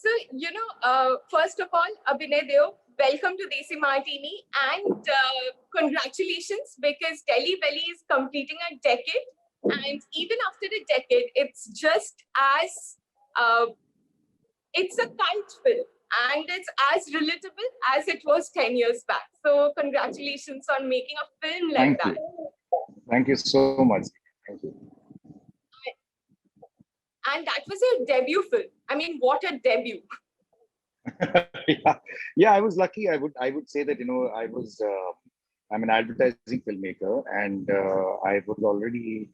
So, first of all, Abhinay Deo, welcome to Desi Martini, and congratulations, because Delhi Belly is completing a decade, and even after a decade, it's just as it's a cult film, and it's as relatable as it was 10 years back. So, congratulations on making a film like that. Thank you so much. Thank you. And that was your debut film. I mean, what a debut! Yeah, I was lucky. I would say that I'm an advertising filmmaker, and I was already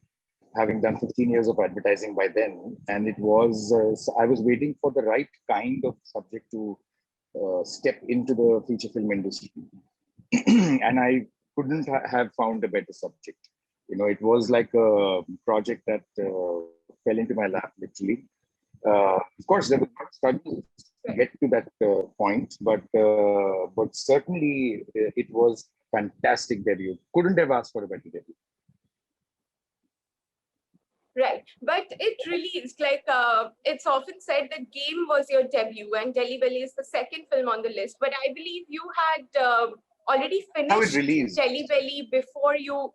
having done 15 years of advertising by then, and it was I was waiting for the right kind of subject to step into the feature film industry, and I couldn't have found a better subject. It was like a project that fell into my lap, literally. Of course, there was not struggle to get to that point, but certainly it was fantastic debut. Couldn't have asked for a better debut. Right, but it released, like it's often said that Game was your debut and Delhi Belly is the second film on the list. But I believe you had already finished Delhi Belly before you.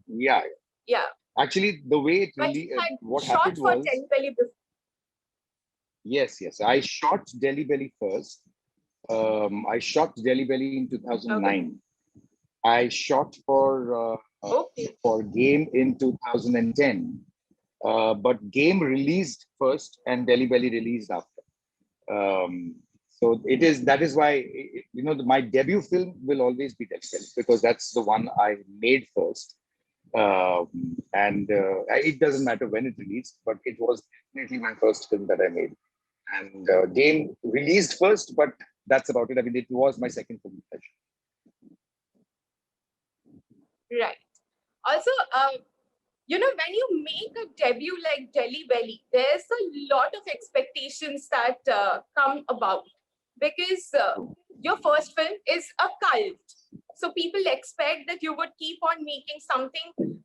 Yeah. Actually, the way it really what happened was Delhi Belly before. Yes. I shot Delhi Belly first. I shot Delhi Belly in 2009. Okay. I shot for Game in 2010. But Game released first and Delhi Belly released after. So that is why my debut film will always be Delhi Belly, because that's the one I made first. And it doesn't matter when it released, but it was definitely my first film that I made. And Game released first, but that's about it. I mean, it was my second film. Right. Also, when you make a debut like Delhi Belly, there's a lot of expectations that come about, because your first film is a cult. So people expect that you would keep on making something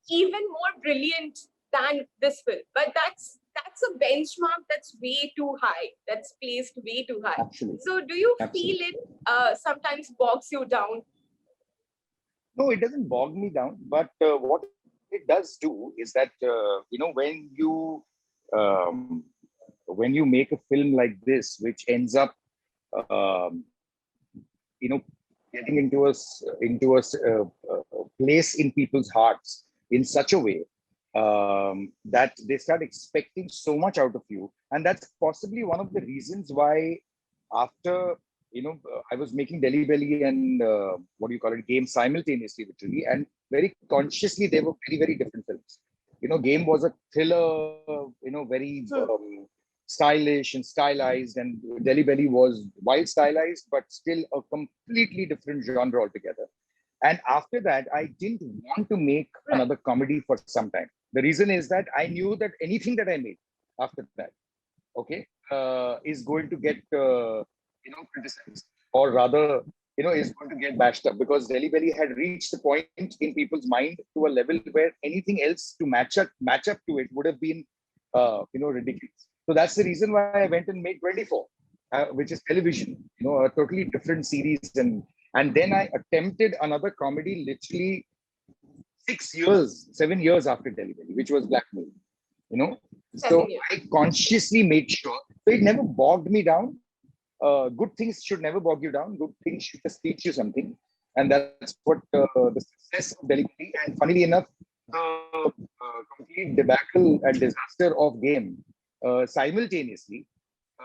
even more brilliant than this film. But that's a benchmark that's way too high. That's placed way too high. Absolutely. So do you Absolutely. feel it sometimes bogs you down? No, it doesn't bog me down. But what it does do is that when you make a film like this, which ends up getting into a place in people's hearts in such a way that they start expecting so much out of you, and that's possibly one of the reasons why after I was making Delhi Belly and Game simultaneously, literally, and very consciously they were very, very different films. Game was a thriller, very stylish and stylized, and Delhi Belly was wild stylized, but still a completely different genre altogether. And after that, I didn't want to make another comedy for some time. The reason is that I knew that anything that I made after that, is going to get criticized, or rather, is going to get bashed up, because Delhi Belly had reached the point in people's mind to a level where anything else to match up to it would have been, ridiculous. So that's the reason why I went and made 24, which is television, a totally different series, and then I attempted another comedy literally 7 years after Delhi Belly, which was Blackmail. So I consciously made sure. So it never bogged me down. Good things should never bog you down. Good things should just teach you something. And that's what the success of Delhi Belly, and funnily enough, the complete debacle and disaster of Game simultaneously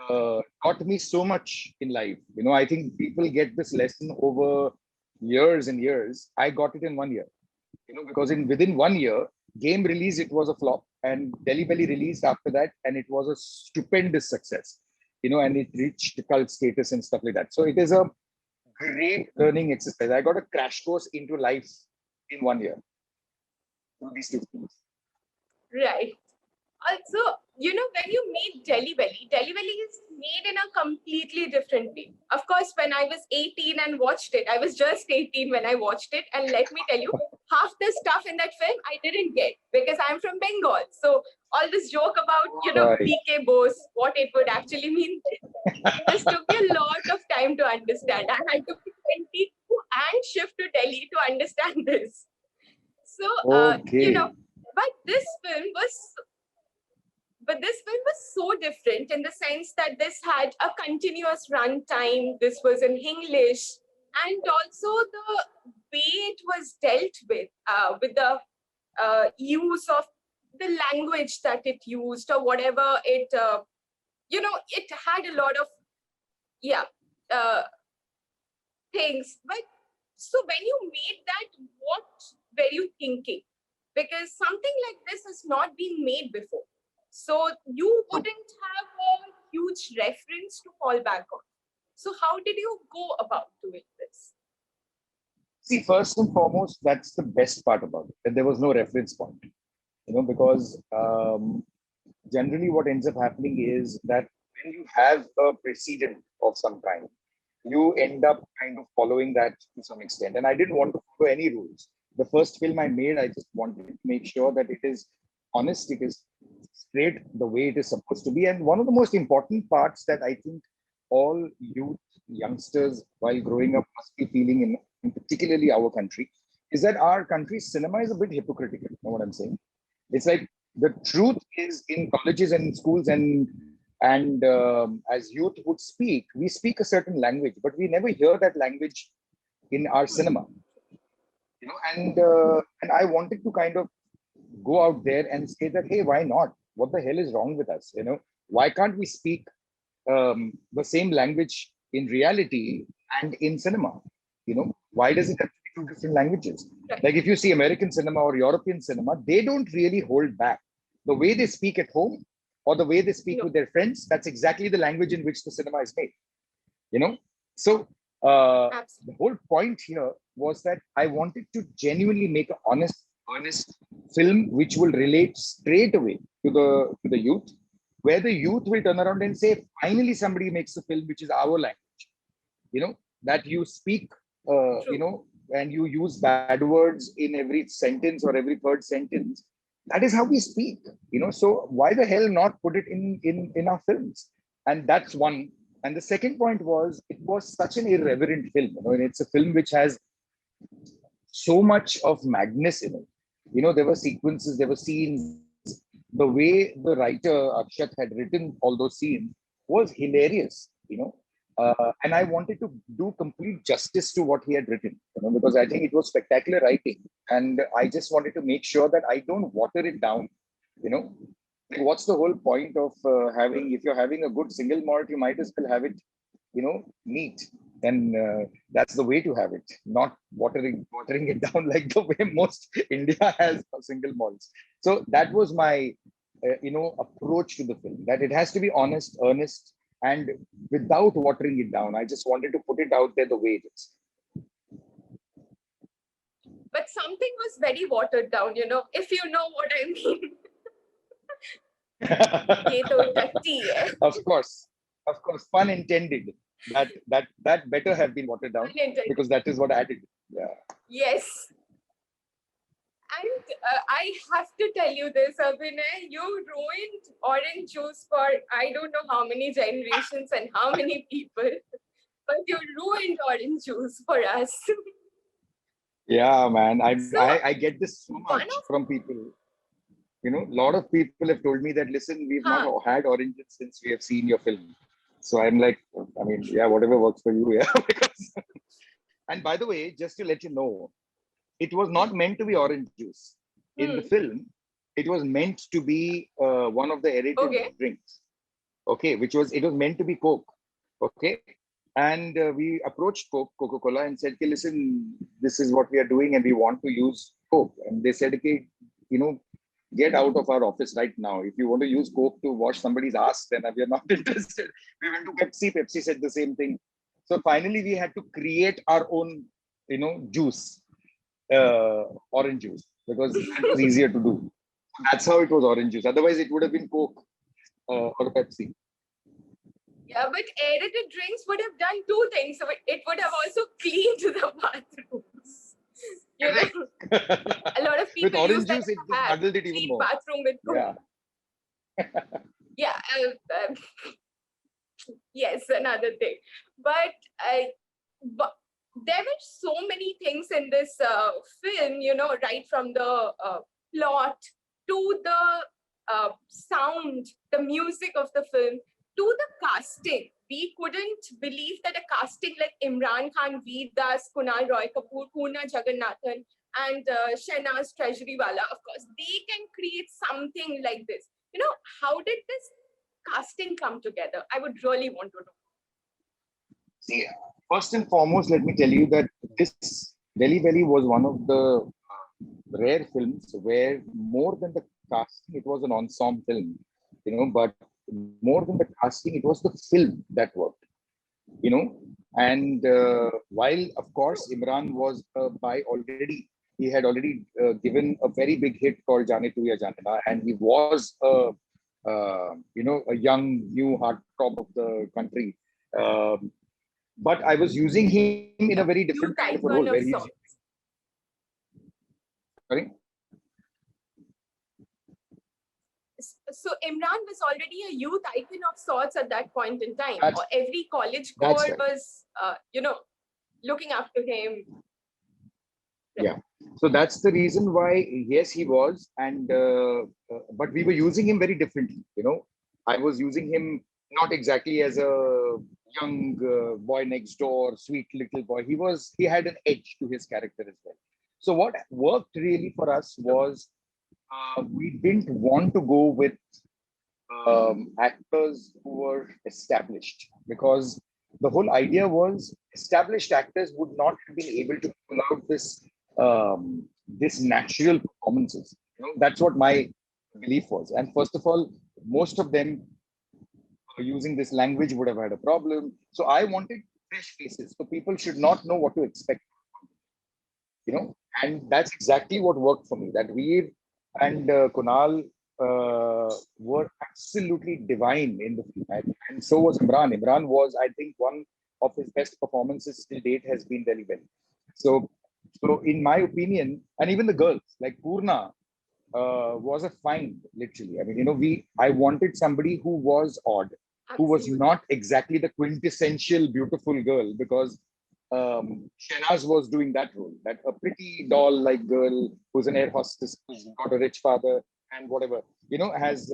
taught me so much in life. I think people get this lesson over years and years. I got it in 1 year. Because within 1 year, Game released, it was a flop, and Delhi Belly released after that, and it was a stupendous success. And it reached cult status and stuff like that. So it is a great learning exercise. I got a crash course into life in 1 year. These two things. Right. Also, when you made Delhi Belly is made in a completely different way. Of course, when I was 18 and watched it, I was just 18 when I watched it. And let me tell you, half the stuff in that film I didn't get, because I'm from Bengal. So all this joke about, Right. PK Bose, what it would actually mean, This took me a lot of time to understand. I had to be 22 and shift to Delhi to understand this. So, Okay. but this film was so different in the sense that this had a continuous run time. This was in English, and also the way it was dealt with the use of the language that it used or whatever it had a lot of yeah uh, things. But so when you made that, what were you thinking? Because something like this has not been made before. So you So, wouldn't have a huge reference to fall back on. So how did you go about doing this? see, first and foremost, that's the best part about it, that there was no reference point, because generally what ends up happening is that when you have a precedent of some kind, you end up kind of following that to some extent. And I didn't want to follow any rules. The first film I made, I just wanted to make sure that it is honest, it is straight the way it is supposed to be. And one of the most important parts that I think all youth, youngsters, while growing up, must be feeling in particularly our country, is that our country's cinema is a bit hypocritical. You know what I'm saying? It's like the truth is in colleges and schools and as youth would speak, we speak a certain language, but we never hear that language in our cinema. And I wanted to kind of go out there and say that, hey, why not? What the hell is wrong with us? Why can't we speak the same language in reality and in cinema? Why does it have to be two different languages? Like if you see American cinema or European cinema, they don't really hold back. The way they speak at home or the way they speak with their friends, that's exactly the language in which the cinema is made. you know so the whole point here was that I wanted to genuinely make an honest film which will relate straight away to the youth, where the youth will turn around and say, finally somebody makes a film which is our language, that you speak, and you use bad words in every sentence or every third sentence. That is how we speak, so why the hell not put it in our films? And that's one. And the second point was, it was such an irreverent film, and it's a film which has so much of madness in it. There were sequences, there were scenes. The way the writer Akshat had written all those scenes was hilarious, and I wanted to do complete justice to what he had written, because I think it was spectacular writing, and I just wanted to make sure that I don't water it down. You know, like, what's the whole point of having? If you're having a good single malt, you might as well have it, neat. And that's the way to have it, not watering it down like the way most India has single malts. So that was my approach to the film, that it has to be honest, earnest, and without watering it down. I just wanted to put it out there the way it is. But something was very watered down, if you know what I mean. ये तो टट्टी है. Of course, pun intended. That better have been watered down, because that is what added. Yeah. Yes. And I have to tell you this, Abhinay, you ruined orange juice for I don't know how many generations and how many people, but you ruined orange juice for us. Yeah, man. I get this so much from people. A lot of people have told me that, listen, we've not had oranges since we have seen your film. So I'm like, I mean, yeah, whatever works for you. Yeah. And by the way, just to let you know, it was not meant to be orange juice. In the film, it was meant to be one of the aerated drinks. Okay, it was meant to be Coke. Okay. And we approached Coca-Cola and said, okay, listen, this is what we are doing and we want to use Coke. And they said, okay, get out of our office right now. If you want to use Coke to wash somebody's ass, then we are not interested. We went to Pepsi. Pepsi said the same thing. So finally, we had to create our own, juice, orange juice, because it was easier to do. That's how it was orange juice. Otherwise, it would have been Coke or Pepsi. Yeah, but aerated drinks would have done two things. So it would have also cleaned the bathrooms. A lot of people with use orange juice, it muddled it even more. Bathroom with Coke. Yeah. Yeah. Yes, another thing. But there were so many things in this film, right from the plot to the sound, the music of the film, to the casting. We couldn't believe that a casting like Imran Khan, Veer Das, Kunal Roy Kapoor, Poona Jagannathan, and Shehnaz Treasurywala, of course, they can create something like this. How did this casting come together? I would really want to know. See, first and foremost, let me tell you that this Delhi Belly was one of the rare films where more than the casting, it was an ensemble film, but more than the casting, it was the film that worked, you know. And while, of course, Imran was he had already given a very big hit called Jaane Tu Ya Jaane Na, and he was a young, new heartthrob of the country. Um, but I was using him in a very different Youth kind of a role icon where of he's sorts. sorry. So Imran was already a youth icon of sorts at that point in time. That's Or every college that's core right. was, looking after him. Yeah. So that's the reason why, yes, he was, and but we were using him very differently. I was using him not exactly as a young boy next door, sweet little boy. He had an edge to his character as well. So what worked really for us was we didn't want to go with actors who were established, because the whole idea was established actors would not have been able to pull out this natural performances. That's what my belief was. And first of all, most of them using this language would have had a problem. So I wanted fresh faces, so people should not know what to expect. And that's exactly what worked for me. That Veer and Kunal were absolutely divine in the film, and so was Imran. Imran was, I think, one of his best performances till date has been Delhi Belly. So in my opinion, and even the girls like Purna was a find, literally. I mean, I wanted somebody who was odd, who was Absolutely. not exactly the quintessential beautiful girl, because Shehnaz was doing that role, that a pretty doll-like girl who's an air hostess, who's got a rich father and whatever, has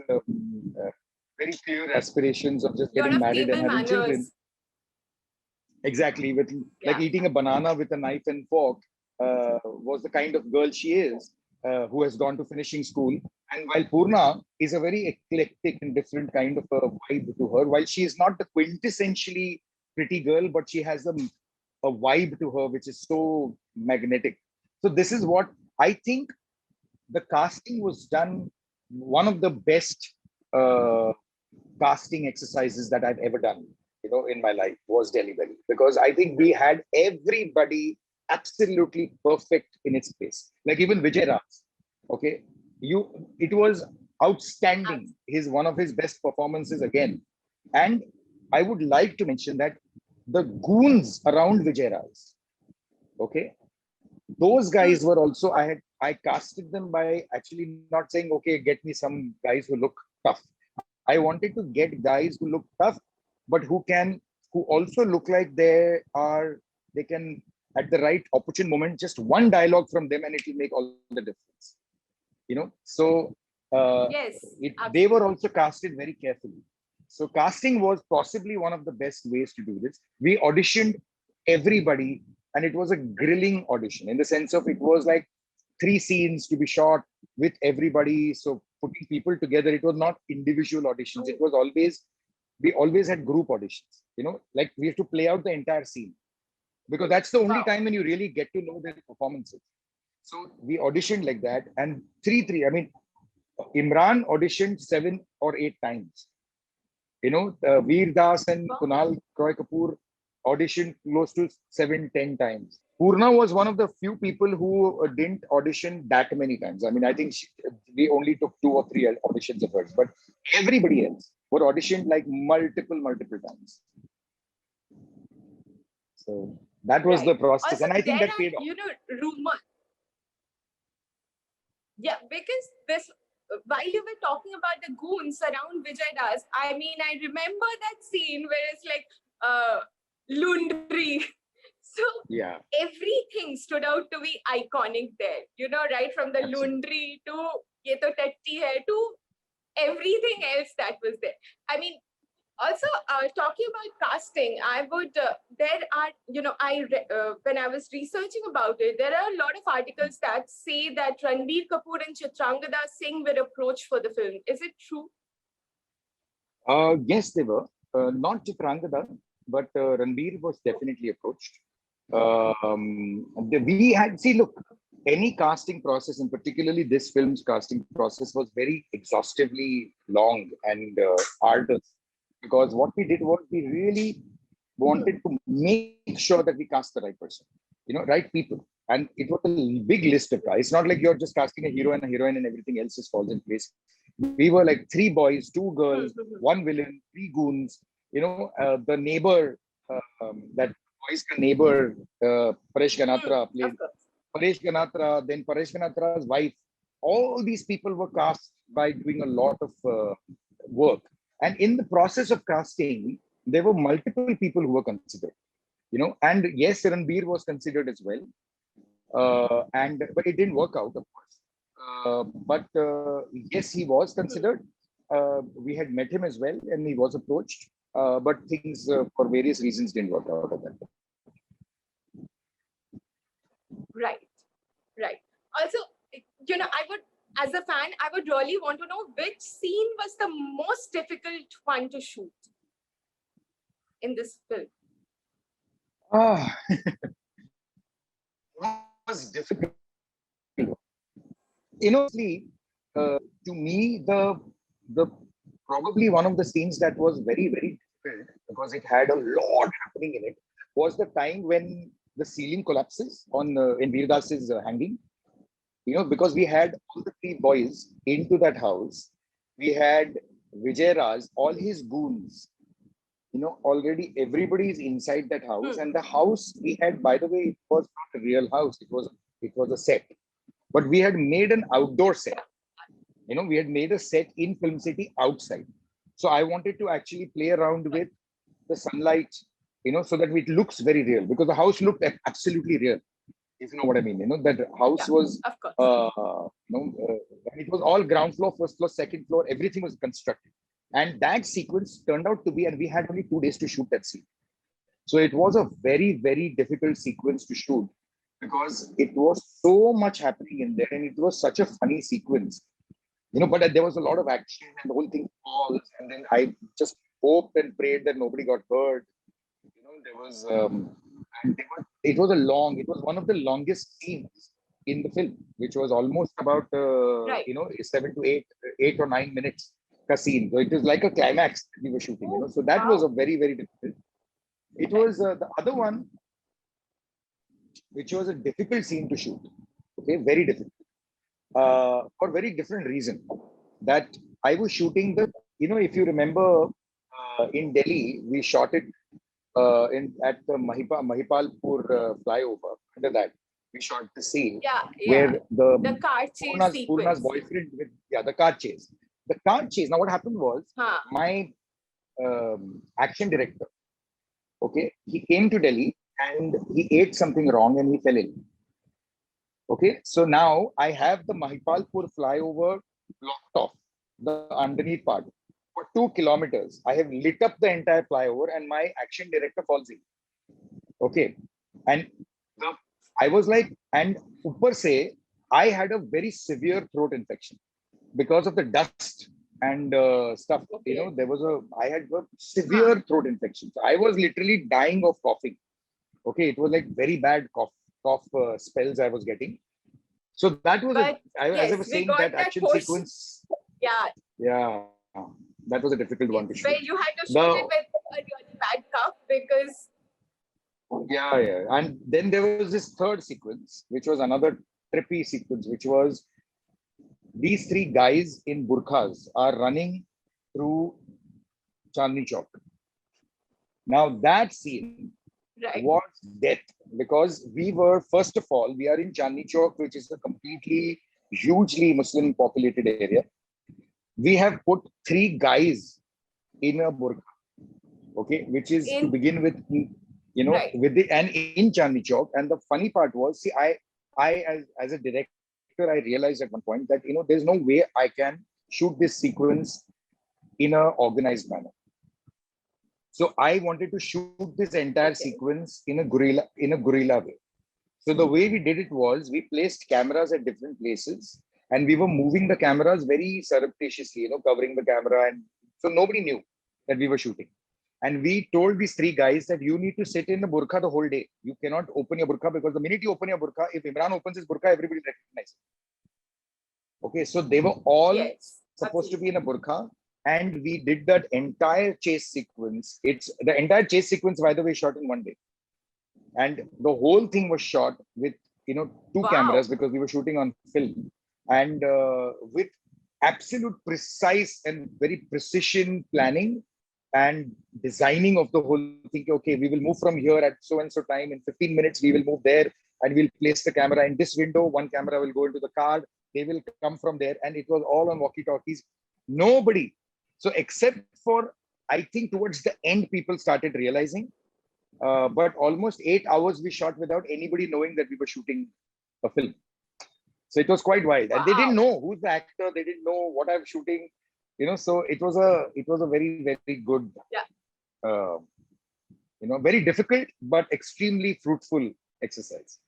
very clear aspirations of just You're getting of married and table having children. manners. Exactly, with like Yeah. eating a banana with a knife and fork was the kind of girl she is, who has gone to finishing school. And while Purna is a very eclectic and different kind of a vibe to her, while she is not the quintessentially pretty girl, but she has a vibe to her which is so magnetic. So this is what I think. The casting was done, one of the best casting exercises that I've ever done, in my life, was Delhi Belly, because I think we had everybody absolutely perfect in its place. Like even Vijay Raj, okay, it was outstanding. His one of his best performances again. And I would like to mention that the goons around Vijay Raj, okay, those guys were also, I casted them by actually not saying, okay, get me some guys who look tough. I wanted to get guys who look tough, but who also look like they can, at the right opportune moment, just one dialogue from them and it will make all the difference. So Yes, they were absolutely. also casted very carefully. So casting was possibly one of the best ways to do this. We auditioned everybody, and it was a grilling audition, in the sense of, it was like 3 scenes to be shot with everybody. So putting people together, it was not individual auditions. It Oh, was always, we always had group auditions, like we have to play out the entire scene, because that's the only wow. time when you really get to know their performances. So we auditioned like that, and three. I mean, Imran auditioned 7 or 8 times. Veer Das and Wow. Kunal Roy Kapoor auditioned close to 7, 10 times. Purna was one of the few people who didn't audition that many times. I mean, I think we only took 2 or 3 auditions of hers, but everybody else were auditioned like multiple times. So that was the Right. process, Also, and I think there that are, paid off. rumors. Yeah, because this while you were talking about the goons around Vijay Das, I mean, I remember that scene where it's like laundry. So Yeah, everything stood out to be iconic there. You know, right from the absolutely. laundry to ye to tatti hai to everything else that was there. I mean, also talking about casting, I would there are when I was researching about it, there are a lot of articles that say that Ranbir Kapoor and Chitrangada Singh were approached for the film. Is it true? Yes, they were. Not Chitrangada, but Ranbir was definitely approached. We had, see, look, any casting process, and particularly this film's casting process, was very exhaustively long and arduous. Because what we did was we really wanted to make sure that we cast the right person, right people. And it was a big list of guys. It's not like you're just casting a hero and a heroine and everything else just falls in place. We were like 3 boys, 2 girls, one villain, 3 goons. The neighbor, that boy's neighbor, Paresh Ganatra played Of course. Paresh Ganatra, then Paresh Ganatra's wife. All these people were cast by doing a lot of work. And in the process of casting, there were multiple people who were considered. And yes, Ranbir was considered as well. And but it didn't work out, of course. But yes, he was considered. We had met him as well, and he was approached. But things, for various reasons, didn't work out at that. Right, right. Also, I would, as a fan, I would really want to know which scene was the most difficult one to shoot in this film. Ah, was difficult. See, to me, the probably one of the scenes that was very, very difficult because it had a lot happening in it was the time when the ceiling collapses on in Veerdas's hanging. Because we had all the 3 boys into that house. We had Vijay Raj, all his goons. Already everybody is inside that house, and the house we had, by the way, it was not a real house. It was a set, but we had made an outdoor set. We had made a set in Film City outside. So I wanted to actually play around with the sunlight, so that it looks very real, because the house looked absolutely real. If you know what I mean, that house was, of course. And it was all ground floor, first floor, second floor, everything was constructed. And that sequence turned out to be, and we had only 2 days to shoot that scene. So it was a very, very difficult sequence to shoot because it was so much happening in there, and it was such a funny sequence. But there was a lot of action and the whole thing falls. And then I just hoped and prayed that nobody got hurt. There was, and it was one of the longest scenes in the film, which was almost about, Right. 7 to 8 or 9 minutes ka scene. So it was like a climax that we were shooting, So that was a very, very difficult. It was the other one, which was a difficult scene to shoot. Okay, very difficult. For very different reason. That I was shooting if you remember, in Delhi, we shot it at the Mahipalpur flyover. Under that, we shot the scene where the car chase sequence. Purna's boyfriend the car chase. The car chase. Now, what happened was my action director. Okay, he came to Delhi and he ate something wrong and he fell ill. Okay, so now I have the Mahipalpur flyover blocked off, the underneath part, for 2 kilometers. I have lit up the entire flyover and my action director falls in. Okay, and I was like, and upar se, I had a very severe throat infection because of the dust and stuff. Okay. I had a severe throat infection. So I was literally dying of coughing. Okay, it was like very bad cough spells I was getting. So that was, as I was saying, that action sequence. Yeah, that was a difficult one to shoot. Where you had to shoot it with a really bad cough because. Yeah. And then there was this third sequence, which was another trippy sequence, which was these 3 guys in burqas are running through Chandni Chowk. Now that scene was death, because we were, first of all, we are in Chandni Chowk, which is a completely hugely Muslim populated area. we have put 3 guys in a burqa, okay, which is to In begin with, you know, right. with the and in Chandni Chowk. And the funny part was, see, as a director, I realized at one point that, you know, there's no way I can shoot this sequence in a organized manner. So I wanted to shoot this entire Okay. sequence in a guerrilla way. So the way we did it was, we placed cameras at different places, and we were moving the cameras very surreptitiously, you know, covering the camera, and so nobody knew that we were shooting. And we told these 3 guys that you need to sit in the burqa the whole day. You cannot open your burqa, because the minute you open your burqa, if Imran opens his burqa, everybody will recognize it. Okay, so they were all Yes. supposed to be Absolutely. in a burqa, and we did that entire chase sequence. It's the entire chase sequence, by the way, shot in one day, and the whole thing was shot with, you know, 2 cameras, Wow. because we were shooting on film, and with absolute precise and very precision planning and designing of the whole thing. Okay, we will move from here at so and so time, in 15 minutes we will move there, and we'll place the camera in this window, one camera will go into the car, they will come from there, and it was all on walkie talkies. Nobody, so except for, I think towards the end, people started realizing, but almost 8 hours we shot without anybody knowing that we were shooting a film. So it was quite wild, and they didn't Wow. know who's the actor. They didn't know what I'm shooting. You know, so it was a very good, Yeah. uh, very difficult but extremely fruitful exercise.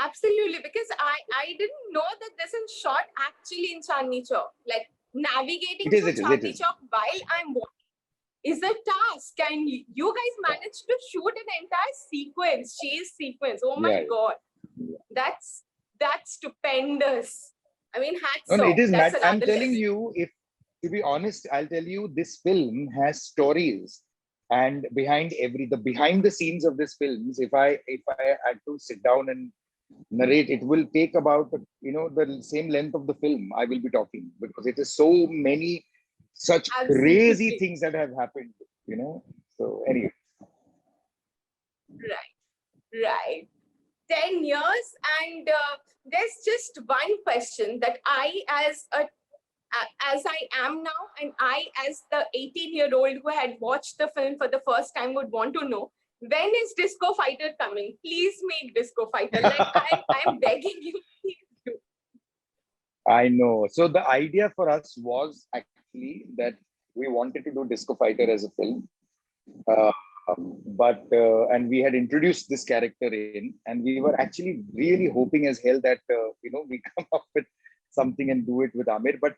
Absolutely. Because I didn't know that this is shot actually in Chandni Chowk. Like navigating It is. through It is. It Chandni is. Chowk while I'm walking is a task. And you guys managed to shoot an entire sequence, chase sequence. Oh Yeah. my God. Yeah. That's stupendous. I mean, No, hats no, it off. is That's mad. I'm another telling level. you, if to be honest, I'll tell you, this film has stories, and behind the scenes of this films, if I had to sit down and narrate, it will take about, the same length of the film I will be talking, because it is so many such crazy Absolutely. things that have happened. So anyway. Right. Right. 10 years, and there's just one question that as I am now, and I, as the 18-year-old who had watched the film for the first time, would want to know, when is Disco Fighter coming? Please make Disco Fighter. Like, I'm begging you, please do. I know. So the idea for us was actually that we wanted to do Disco Fighter as a film. Uh, but and we had introduced this character in, and we were actually really hoping as hell that we come up with something and do it with Amir. But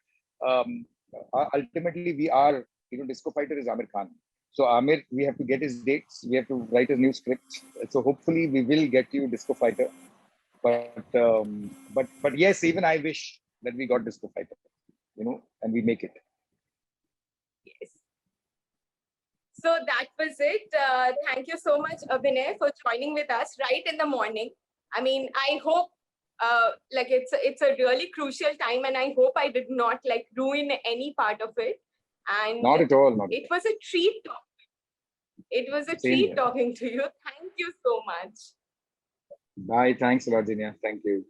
ultimately, we are, Disco Fighter is Amir Khan. So Amir, we have to get his dates. We have to write a new script. So hopefully, we will get you Disco Fighter. But yes, even I wish that we got Disco Fighter, and we make it. Yes. So that was it. Thank you so much, Abhinay, for joining with us right in the morning. I mean, I hope like it's a really crucial time, and I hope I did not like ruin any part of it. And Not at all. Not at it was a treat. It was a all. Same treat here. talking to you. Thank you so much. Bye. Thanks a lot, Jinia. Thank you.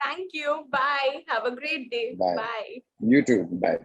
Thank you. Bye. Have a great day. Bye. Bye. You too. Bye.